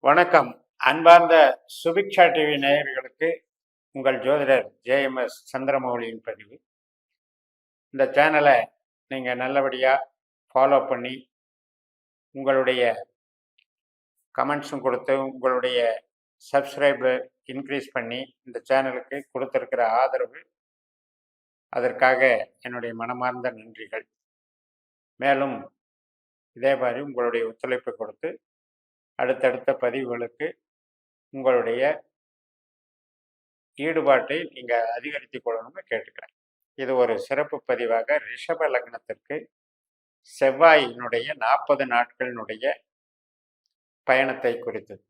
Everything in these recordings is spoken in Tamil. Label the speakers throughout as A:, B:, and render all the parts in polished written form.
A: வணக்கம். அன்பார்ந்த சுபிக்ஷா டிவி நேயர்களுக்கு உங்கள் ஜோதிடர் ஜேஎம்எஸ் சந்திரமௌலியின் பதிவு. இந்த சேனலை நீங்கள் நல்லபடியாக ஃபாலோ பண்ணி உங்களுடைய கமெண்ட்ஸும் கொடுத்து உங்களுடைய சப்ஸ்கிரைபை இன்க்ரீஸ் பண்ணி இந்த சேனலுக்கு கொடுத்துருக்கிற ஆதரவு, அதற்காக என்னுடைய மனமார்ந்த நன்றிகள். மேலும் இதே மாதிரி உங்களுடைய ஒத்துழைப்பை கொடுத்து அடுத்தடுத்த பதிவுகளுக்கு உங்களுடைய ஈடுபாட்டை நீங்கள் அதிகரித்துக் கொள்ளணும்னு கேட்டுக்கிறேன். இது ஒரு சிறப்பு பதிவாக ரிஷப லக்னத்திற்கு செவ்வாயினுடைய 40 நாட்களினுடைய பயணத்தை குறித்தது.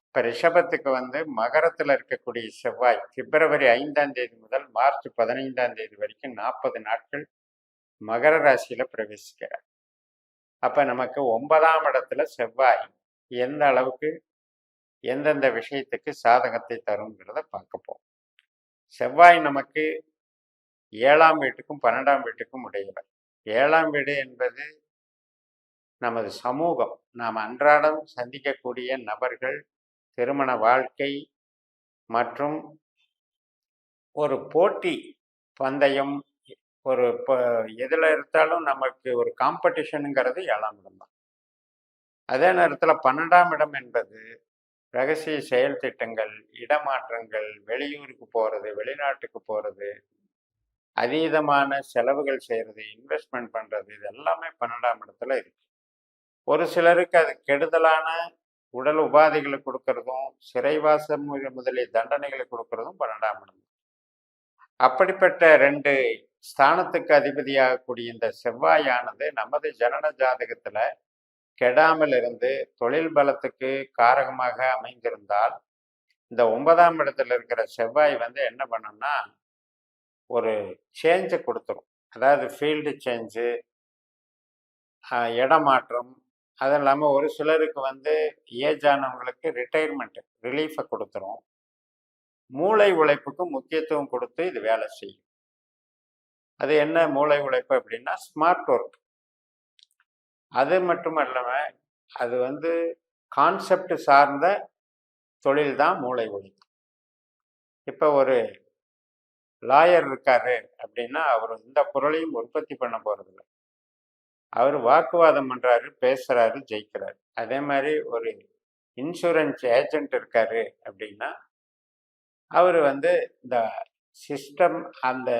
A: இப்போ ரிஷபத்துக்கு மகரத்தில் இருக்கக்கூடிய செவ்வாய் பிப்ரவரி 5ஆம் தேதி முதல் மார்ச் 15ஆம் தேதி வரைக்கும் 40 நாட்கள் மகர ராசியில் பிரவேசிக்கிறார். அப்போ நமக்கு 9ஆம் இடத்துல செவ்வாய் எந்த அளவுக்கு எந்தெந்த விஷயத்துக்கு சாதகத்தை தருங்கிறத பார்க்க போம். செவ்வாய் நமக்கு 7ஆம் வீட்டுக்கும் 12ஆம் வீட்டுக்கும் உடையவர். 7ஆம் வீடு என்பது நமது சமூகம், நாம் அன்றாடம் சந்திக்கக்கூடிய நபர்கள், திருமண வாழ்க்கை மற்றும் ஒரு போட்டி பந்தயம், ஒரு எதில் இருந்தாலும் நமக்கு ஒரு காம்படிஷனுங்கிறது 7ஆம் இடம் தான். அதே நேரத்தில் 12ஆம் இடம் என்பது ரகசிய செயல் திட்டங்கள், இடமாற்றங்கள், வெளியூருக்கு போகிறது, வெளிநாட்டுக்கு போகிறது, அதீதமான செலவுகள் செய்கிறது, இன்வெஸ்ட்மெண்ட் பண்ணுறது, இது எல்லாமே 12ஆம் இடத்துல இருக்கு. ஒரு சிலருக்கு அது கெடுதலான உடல் உபாதைகளை கொடுக்கறதும், சிறைவாசம் முதலிய தண்டனைகளை கொடுக்கறதும் 12ஆம் இடம். அப்படிப்பட்ட 2 ஸ்தானத்துக்கு அதிபதியாகக்கூடிய இந்த செவ்வாயானது நமது ஜனன ஜாதகத்துல கெடாமல் இருந்து தொழில் பலத்துக்கு காரகமாக அமைந்திருந்தால், இந்த 9ஆம் இடத்துல இருக்கிற செவ்வாய் என்ன பண்ணணும்னா ஒரு சேஞ்சை கொடுத்துரும். அதாவது ஃபீல்டு சேஞ்சு, இடமாற்றம், அது இல்லாமல் ஒரு சிலருக்கு ஏஜ் ஆனவங்களுக்கு ரிட்டையர்மெண்ட் ரிலீஃபை கொடுத்துரும். மூளை உழைப்புக்கு முக்கியத்துவம் கொடுத்து இது வேலை செய்யும். அது என்ன மூளை உழைப்பு அப்படின்னா ஸ்மார்ட் ஒர்க். அது மட்டும் இல்லாமல் அது கான்செப்ட் சார்ந்த தொழில் தான் மூளை உழைப்பு. இப்போ ஒரு லாயர் இருக்காரு அப்படின்னா அவர் இந்த பொருளையும் உற்பத்தி பண்ண போறதில்லை. அவர் வாக்குவாதம் பண்றாரு, பேசுறாரு, ஜெயிக்கிறாரு. அதே மாதிரி ஒரு இன்சூரன்ஸ் ஏஜென்ட் இருக்காரு அப்படின்னா அவர் இந்த சிஸ்டம், அந்த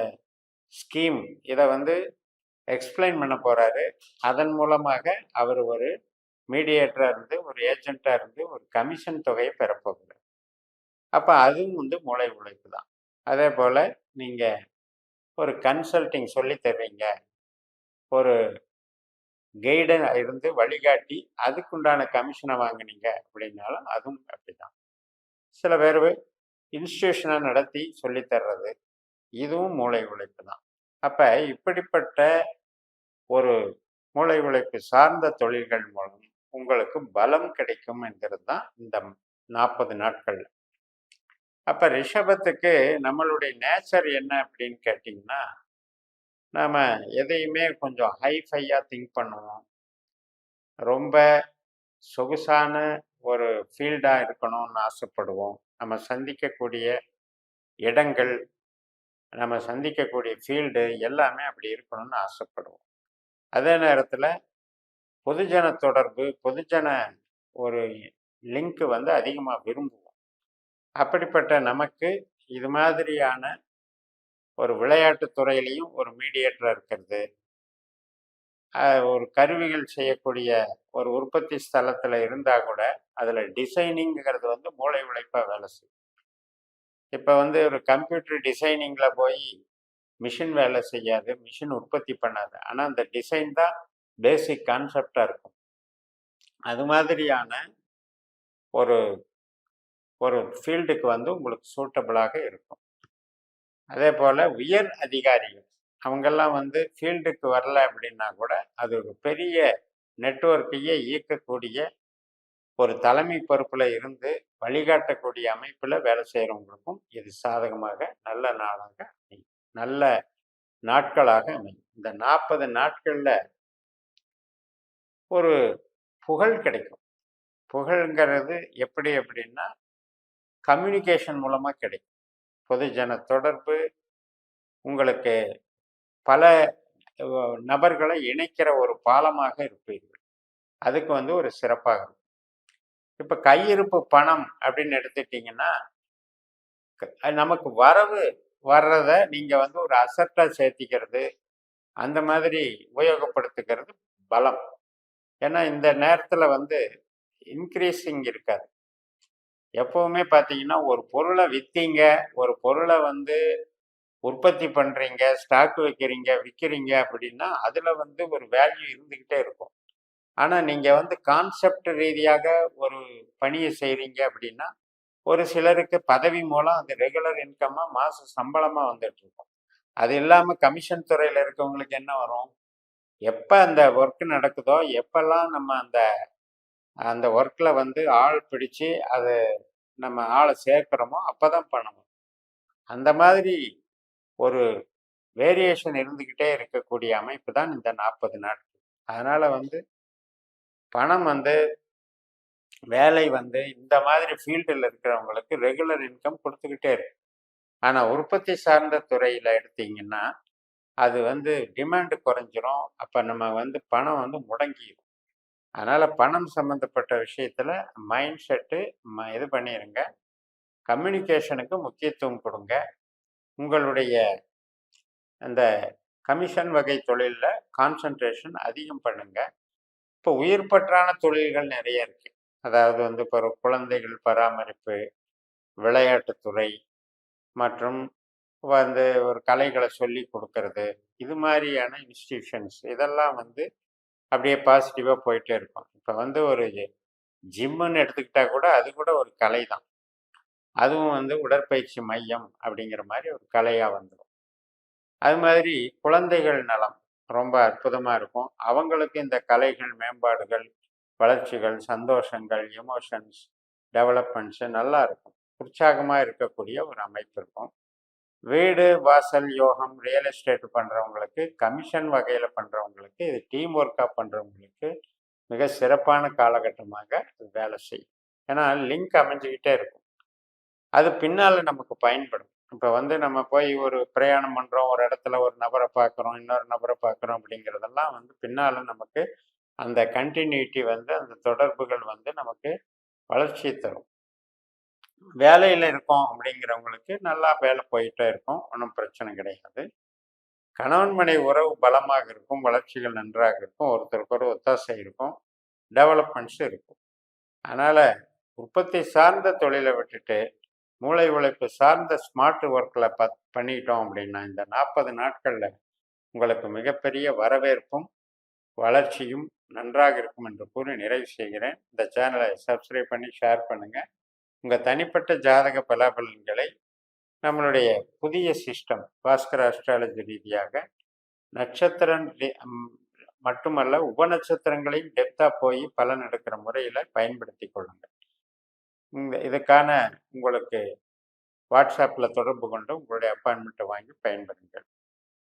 A: ஸ்கீம், இதை எக்ஸ்பிளைன் பண்ண போறாரு. அதன் மூலமாக அவர் ஒரு மீடியேட்டரா இருந்து, ஒரு ஏஜென்ட்டா இருந்து ஒரு கமிஷன் தொகையை பெறப்போகிறார். அப்போ அதுவும் மூளை உழைப்பு தான். அதே போல நீங்க ஒரு கன்சல்டிங் சொல்லி தர்றீங்க, ஒரு கைடு இருந்து வழிகாட்டி அதுக்குண்டான கமிஷனை வாங்கினீங்க அப்படின்னாலும் அதுவும் அப்படிதான். சில பேர் இன்ஸ்டியூஷனை நடத்தி சொல்லித்தர்றது, இதுவும் மூளை உழைப்பு தான். அப்போ இப்படிப்பட்ட ஒரு மூளை உழைப்பு சார்ந்த தொழில்கள் மூலம் உங்களுக்கு பலம் கிடைக்கும் என்கிறது தான் இந்த 40 நாட்கள்ல. அப்போ ரிஷபத்துக்கு நம்மளுடைய நேச்சர் என்ன அப்படின்னு கேட்டிங்கன்னா, நாம் எதையுமே கொஞ்சம் ஹைஃபையாக திங்க் பண்ணுவோம். ரொம்ப சொகுசான ஒரு ஃபீல்டாக இருக்கணும்னு ஆசைப்படுவோம். நம்ம சந்திக்கக்கூடிய இடங்கள், நம்ம சந்திக்கக்கூடிய ஃபீல்டு எல்லாமே அப்படி இருக்கணும்னு ஆசைப்படுவோம். அதே நேரத்தில் பொதுஜன தொடர்பு, பொதுஜன ஒரு லிங்க் அதிகமாக விரும்புவோம். அப்படிப்பட்ட நமக்கு இது மாதிரியான ஒரு விளையாட்டு துறையிலையும் ஒரு மீடியேட்டராக இருக்கிறது, ஒரு கருவிகள் செய்யக்கூடிய ஒரு உற்பத்தி ஸ்தலத்தில் இருந்தால் கூட அதில் டிசைனிங்கிறது மூளை உழைப்பாக வேலை செய்யும். இப்போ ஒரு கம்ப்யூட்டர் டிசைனிங்கில் போய் மிஷின் வேலை செய்யாது, மிஷின் உற்பத்தி பண்ணாது. ஆனால் அந்த டிசைன் தான் பேசிக் கான்செப்டாக இருக்கும். அது மாதிரியான ஒரு ஒரு ஃபீல்டுக்கு உங்களுக்கு சூட்டபிளாக இருக்கும். அதே போல் உயர் அதிகாரிகள் அவங்கெல்லாம் ஃபீல்டுக்கு வரல அப்படின்னா கூட அது ஒரு பெரிய நெட்வொர்க்கையே இயக்கக்கூடிய ஒரு தலைமை பொறுப்பில் இருந்து வழிகாட்டக்கூடிய அமைப்பில் வேலை செய்கிறவங்களுக்கும் இது சாதகமாக நல்ல நாளாக அமையும், நல்ல நாட்களாக அமையும். இந்த 40 நாட்களில் ஒரு புகழ் கிடைக்கும். புகழ்ங்கிறது எப்படி அப்படின்னா கம்யூனிகேஷன் மூலமாக கிடைக்கும். பொதுஜன தொடர்பு, உங்களுக்கு பல நபர்களை இணைக்கிற ஒரு பாலமாக இருப்பீர்கள். அதுக்கு வந்து ஒரு சிறப்பாக இருக்கும். இப்போ கையிருப்பு பணம் அப்படின்னு எடுத்துட்டீங்கன்னா நமக்கு வரவு வர்றதை நீங்கள் வந்து ஒரு அசட்டாக சேர்த்திக்கிறது, அந்த மாதிரி உபயோகப்படுத்திக்கிறது பலம். ஏன்னா இந்த நேரத்தில் வந்து இன்க்ரீஸிங் இருக்காது. எப்பவுமே பார்த்தீங்கன்னா ஒரு பொருளை விற்றீங்க, ஒரு பொருளை வந்து உற்பத்தி பண்ணுறீங்க, ஸ்டாக் வைக்கிறீங்க, விற்கிறீங்க அப்படின்னா அதில் வந்து ஒரு வேல்யூ இருந்துக்கிட்டே இருக்கும். ஆனால் நீங்கள் வந்து கான்செப்ட் ரீதியாக ஒரு பணியை செய்கிறீங்க அப்படின்னா ஒரு சிலருக்கு பதவி மூலம் அது ரெகுலர் இன்கம்மாக மாத சம்பளமாக வந்துட்டு இருக்கும். அது இல்லாமல் கமிஷன் துறையில் இருக்கவங்களுக்கு என்ன வரும்? எப்போ அந்த ஒர்க் நடக்குதோ, எப்பெல்லாம் நம்ம அந்த அந்த ஒர்க்கில் வந்து ஆள் பிடிச்சு அது நம்ம ஆளை சேர்க்குறோமோ அப்போ தான் பணம். அந்த மாதிரி ஒரு வேரியேஷன் இருந்துக்கிட்டே இருக்கக்கூடிய அமைப்பு தான் இந்த 40 நாட்கள். அதனால் வந்து பணம் வந்து வேலை வந்து இந்த மாதிரி ஃபீல்டில் இருக்கிறவங்களுக்கு ரெகுலர் இன்கம் கொடுத்துக்கிட்டே இருக்கு. ஆனால் உற்பத்தி சார்ந்த துறையில் எடுத்தீங்கன்னா அது வந்து டிமாண்டு குறைஞ்சிரும். அப்போ நம்ம வந்து பணம் வந்து முடங்கிடும். அதனால் பணம் சம்மந்தப்பட்ட விஷயத்தில் மைண்ட் செட்டு இது பண்ணிடுங்க. கம்யூனிகேஷனுக்கு முக்கியத்துவம் கொடுங்க. உங்களுடைய அந்த கமிஷன் வகை தொழிலில் கான்சன்ட்ரேஷன் அதிகம் பண்ணுங்க. இப்போ உயிர்பற்றான தொழில்கள் நிறைய இருக்கு. அதாவது வந்து இப்போ குழந்தைகள் பராமரிப்பு, விளையாட்டுத்துறை மற்றும் வந்து ஒரு கலைகளை சொல்லி கொடுக்கறது, இது மாதிரியான இன்ஸ்டிடியூஷன்ஸ் இதெல்லாம் வந்து அப்படியே பாசிட்டிவாக போயிட்டே இருக்கும். இப்போ வந்து ஒரு ஜிம்முன்னு எடுத்துக்கிட்டா கூட அது கூட ஒரு கலை தான். அதுவும் வந்து உடற்பயிற்சி மையம் அப்படிங்கிற மாதிரி ஒரு கலையாக வந்துடும். அது மாதிரி குழந்தைகள் நலம் ரொம்ப அற்புதமாக இருக்கும். அவங்களுக்கு இந்த கலைகள், மேம்பாடுகள், வளர்ச்சிகள், சந்தோஷங்கள், எமோஷன்ஸ், டெவலப்மெண்ட்ஸு நல்லா இருக்கும். உற்சாகமாக இருக்கக்கூடிய ஒரு அமைப்பு இருக்கும். வீடு வாசல் யோகம் ரியல் எஸ்டேட் பண்ணுறவங்களுக்கு, கமிஷன் வகையில் பண்ணுறவங்களுக்கு, இது டீம் ஒர்க்காக பண்ணுறவங்களுக்கு மிக சிறப்பான காலகட்டமாக அது வேலை செய்யும். ஏன்னா லிங்க் அமைஞ்சுக்கிட்டே இருக்கும். அது பின்னால் நமக்கு பயன்படும். இப்போ வந்து நம்ம போய் ஒரு பிரயாணம் பண்ணுறோம், ஒரு இடத்துல ஒரு நபரை பார்க்குறோம், இன்னொரு நபரை பார்க்குறோம் அப்படிங்கிறதெல்லாம் வந்து பின்னால் நமக்கு அந்த கண்டினியூட்டி வந்து அந்த தொடர்புகள் வந்து நமக்கு வளர்ச்சியை தரும். வேலையில் இருக்கோம் அப்படிங்கிறவங்களுக்கு நல்லா வேலை போயிட்டே இருக்கும், ஒன்றும் பிரச்சனை கிடையாது. கணவன் மனைவி உறவு பலமாக இருக்கும், வளர்ச்சிகள் நன்றாக இருக்கும், ஒருத்தருக்கு ஒரு ஒத்தாசை இருக்கும், டெவலப்மெண்ட்ஸ் இருக்கும். அதனால் உற்பத்தி சார்ந்த தொழிலை விட்டுட்டு மூளை உழைப்பு சார்ந்த ஸ்மார்ட் ஒர்க்கில் பண்ணிட்டோம் அப்படின்னா இந்த 40 நாட்களில் உங்களுக்கு மிகப்பெரிய வரவேற்பும் வளர்ச்சியும் நன்றாக இருக்கும் என்று கூறி நிறைவு செய்கிறேன். இந்த சேனலை சப்ஸ்கிரைப் பண்ணி ஷேர் பண்ணுங்கள். உங்கள் தனிப்பட்ட ஜாதக பலாபலன்களை நம்மளுடைய புதிய சிஸ்டம் பாஸ்கர் அஸ்ட்ராலஜி ரீதியாக நட்சத்திரம் மட்டுமல்ல உபநட்சத்திரங்களையும் டெப்த்தாக போய் பலன் எடுக்கிற முறையில் பயன்படுத்தி கொள்ளுங்கள். இதுக்கான உங்களுக்கு வாட்ஸ்அப்பில் தொடர்பு கொண்டு உங்களுடைய அப்பாயின்மெண்ட்டை வாங்கி பயன்பெறுங்கள்.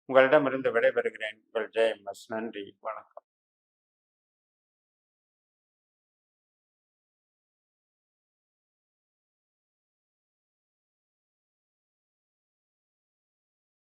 A: உங்களிடமிருந்து விடைபெறுகிறேன். உங்கள் ஜெயம் எஸ். நன்றி, வணக்கம்.